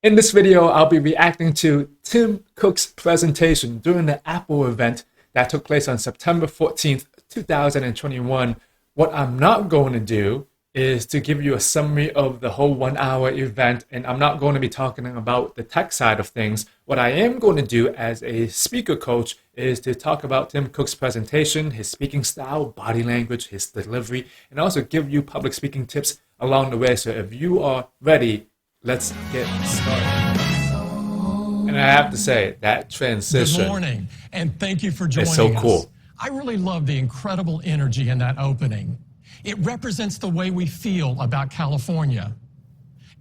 In this video, I'll be reacting to Tim Cook's presentation during the Apple event that took place on September 14th, 2021. What I'm not going to do is to give you a summary of the whole 1 hour event, and I'm not going to be talking about the tech side of things. What I am going to do as a speaker coach is to talk about Tim Cook's presentation, his speaking style, body language, his delivery, and also give you public speaking tips along the way. So if you are ready, let's get started. And I have to say, that transition. Good morning, and thank you for joining us. It's so cool. I really love the incredible energy in that opening. It represents the way we feel about California.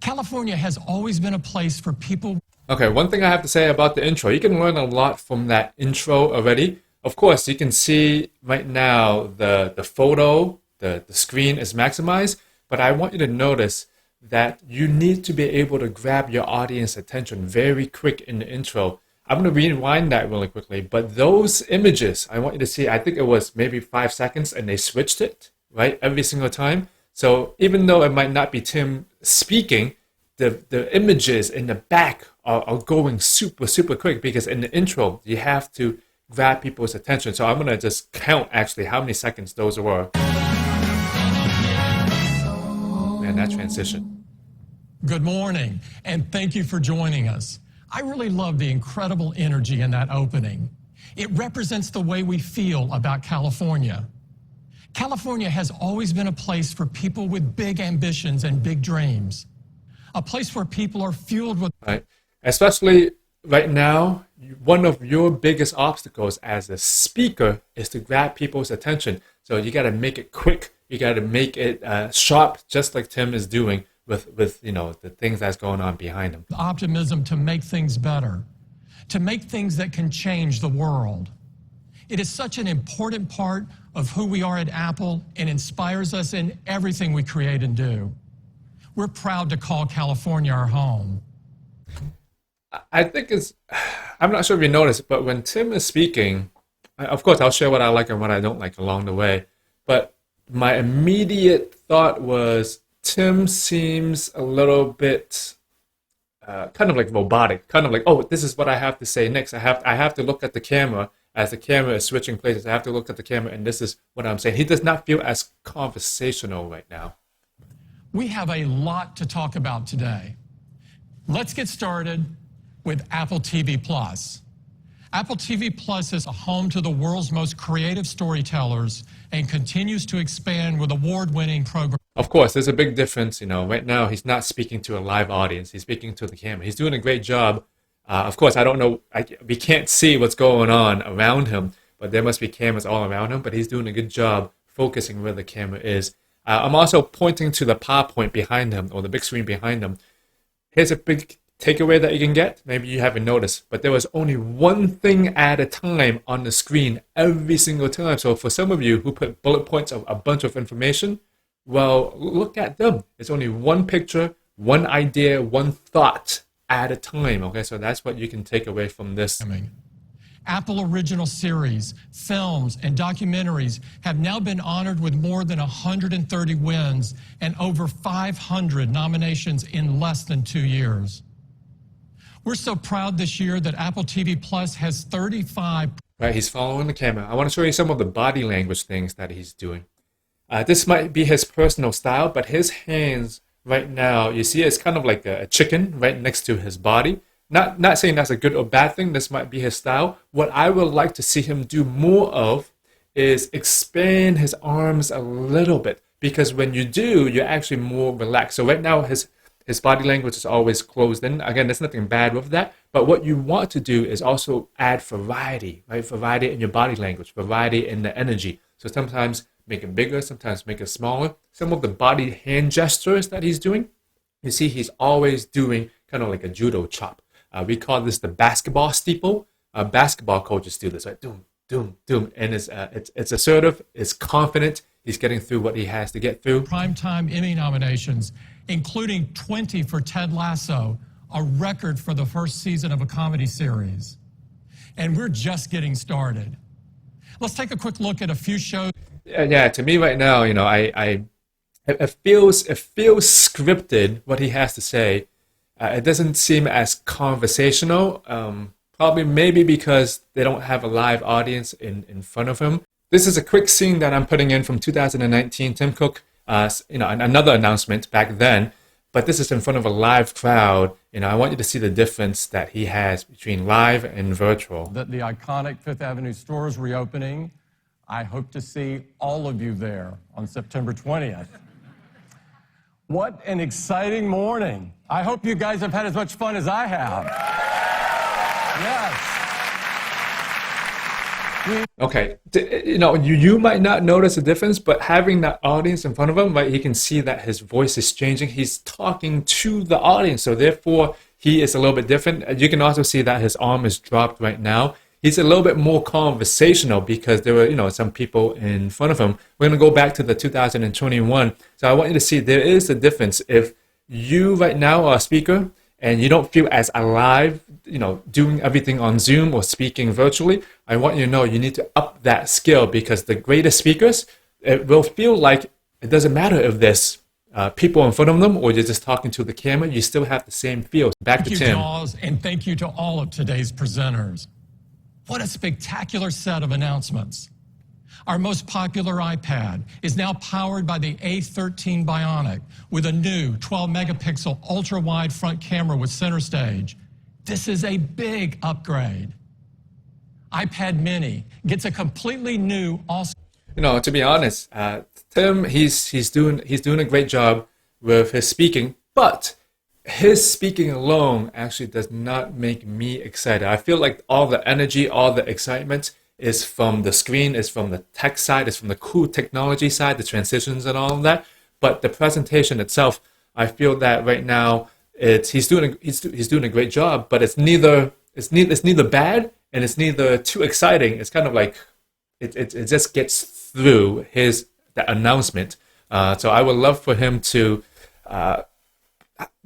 California has always been a place for people. Okay, one thing I have to say about the intro, you can learn a lot from that intro already. Of course, you can see right now the photo, the screen is maximized, but I want you to notice that you need to be able to grab your audience attention very quick in the intro. I'm going to rewind that really quickly, but those images, I want you to see, I think it was maybe 5 seconds and they switched it, right, every single time. So even though it might not be Tim speaking, the images in the back are going super quick, because in the intro, you have to grab people's attention. So I'm going to just count actually how many seconds those were. Man, that transition. Good morning, and thank you for joining us. I really love the incredible energy in that opening. It represents the way we feel about California. California has always been a place for people with big ambitions and big dreams. A place where people are fueled with... Right. Especially right now, one of your biggest obstacles as a speaker is to grab people's attention. So you got to make it quick. You got to make it sharp, just like Tim is doing with you know, the things that's going on behind him. Optimism to make things better, to make things that can change the world. It is such an important part of who we are at Apple and inspires us in everything we create and do. We're proud to call California our home. I think I'm not sure if you noticed, but when Tim is speaking, of course, I'll share what I like and what I don't like along the way, but my immediate thought was Tim seems a little bit kind of like robotic, kind of like, oh, this is what I have to say next. I have to look at the camera as the camera is switching places. I have to look at the camera, and this is what I'm saying. He does not feel as conversational right now. We have a lot to talk about today. Let's get started with Apple TV Plus. Apple TV Plus is a home to the world's most creative storytellers and continues to expand with award-winning programs. Of course, there's a big difference. You know, right now he's not speaking to a live audience. He's speaking to the camera. He's doing a great job. Of course, I don't know. We can't see what's going on around him, but there must be cameras all around him. But he's doing a good job focusing where the camera is. I'm also pointing to the PowerPoint behind him, or the big screen behind him. Here's a big takeaway that you can get. Maybe you haven't noticed, but there was only one thing at a time on the screen every single time. So for some of you who put bullet points of a bunch of information, well, look at them. It's only one picture, one idea, one thought at a time. Okay, so that's what you can take away from this. Apple original series, films, and documentaries have now been honored with more than 130 wins and over 500 nominations in less than 2 years. We're so proud this year that Apple TV Plus has 35... Right, he's following the camera. I want to show you some of the body language things that he's doing. This might be his personal style, but his hands right now, you see, it's kind of like a chicken right next to his body. Not saying that's a good or bad thing. This might be his style. What I would like to see him do more of is expand his arms a little bit, because when you do, you're actually more relaxed. So right now, his body language is always closed in. Again, there's nothing bad with that. But what you want to do is also add variety, right? Variety in your body language, variety in the energy. So sometimes make it bigger, sometimes make it smaller. Some of the body hand gestures that he's doing, you see he's always doing kind of like a judo chop. We call this the basketball steeple. Basketball coaches do this, right? Doom, doom, doom. And it's assertive, it's confident. He's getting through what he has to get through. Primetime Emmy nominations, including 20 for Ted Lasso, a record for the first season of a comedy series. And we're just getting started. Let's take a quick look at a few shows. Yeah, to me right now, you know, it feels scripted what he has to say. It doesn't seem as conversational. Probably maybe because they don't have a live audience in front of him. This is a quick scene that I'm putting in from 2019. Tim Cook, another announcement back then, but this is in front of a live crowd. I want you to see the difference that he has between live and virtual. The iconic Fifth Avenue store is reopening. I hope to see all of you there on September 20th. What an exciting morning. I hope you guys have had as much fun as I have. Yes. Okay, you might not notice a difference, but having that audience in front of him, right, he can see that his voice is changing. He's talking to the audience, so therefore he is a little bit different. You can also see that his arm is dropped right now. He's a little bit more conversational because there were, some people in front of him. We're going to go back to the 2021. So I want you to see there is a difference. If you right now are a speaker and you don't feel as alive, doing everything on Zoom or speaking virtually, I want you to know you need to up that skill, because the greatest speakers, it will feel like it doesn't matter if there's people in front of them or you're just talking to the camera, you still have the same feel. Back to Tim. Thank you, Jaws, and thank you to all of today's presenters. What a spectacular set of announcements. Our most popular iPad is now powered by the A13 Bionic with a new 12-megapixel ultra-wide front camera with center stage. This is a big upgrade. iPad mini gets a completely new, awesome... To be honest, Tim, he's doing a great job with his speaking, but his speaking alone actually does not make me excited. I feel like all the energy, all the excitement is from the screen, is from the tech side, is from the cool technology side, the transitions and all of that. But the presentation itself, I feel that right now he's doing a great job, but it's neither bad and it's neither too exciting. It's kind of like it just gets through the announcement. So I would love for him to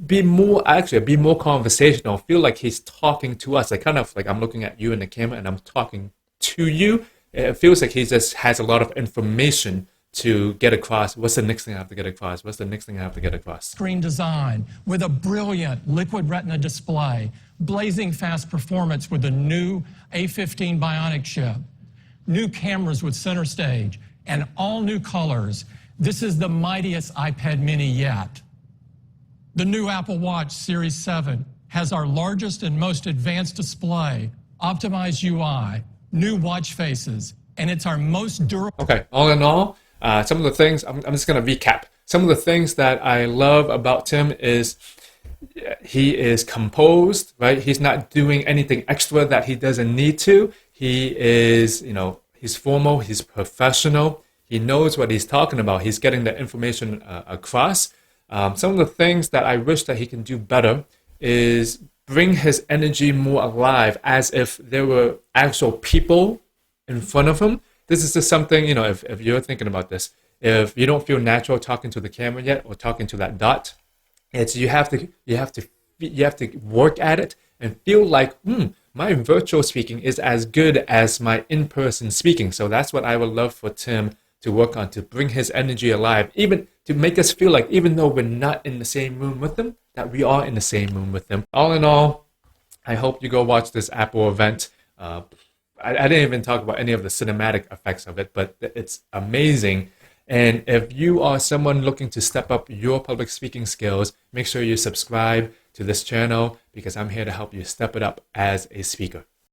be more conversational. Feel like he's talking to us. Like kind of like I'm looking at you in the camera and I'm talking to you. It feels like he just has a lot of information to get across. What's the next thing I have to get across? What's the next thing I have to get across? Screen design with a brilliant liquid retina display, blazing fast performance with the new A15 Bionic chip, new cameras with center stage, and all new colors. This is the mightiest iPad mini yet. The new Apple Watch Series 7 has our largest and most advanced display, optimized UI, new watch faces, and it's our most durable... Okay, all in all, some of the things, I'm just going to recap. Some of the things that I love about Tim is he is composed, right? He's not doing anything extra that he doesn't need to. He is, he's formal, he's professional. He knows what he's talking about. He's getting the information across. Some of the things that I wish that he can do better is bring his energy more alive, as if there were actual people in front of him. This is just something, if you're thinking about this, if you don't feel natural talking to the camera yet or talking to that dot, you have to work at it and feel like, my virtual speaking is as good as my in-person speaking. So that's what I would love for Tim to work on, to bring his energy alive, even to make us feel like even though we're not in the same room with them, that we are in the same room with them. All in all, I hope you go watch this Apple event. I didn't even talk about any of the cinematic effects of it, but it's amazing. And if you are someone looking to step up your public speaking skills, make sure you subscribe to this channel, because I'm here to help you step it up as a speaker.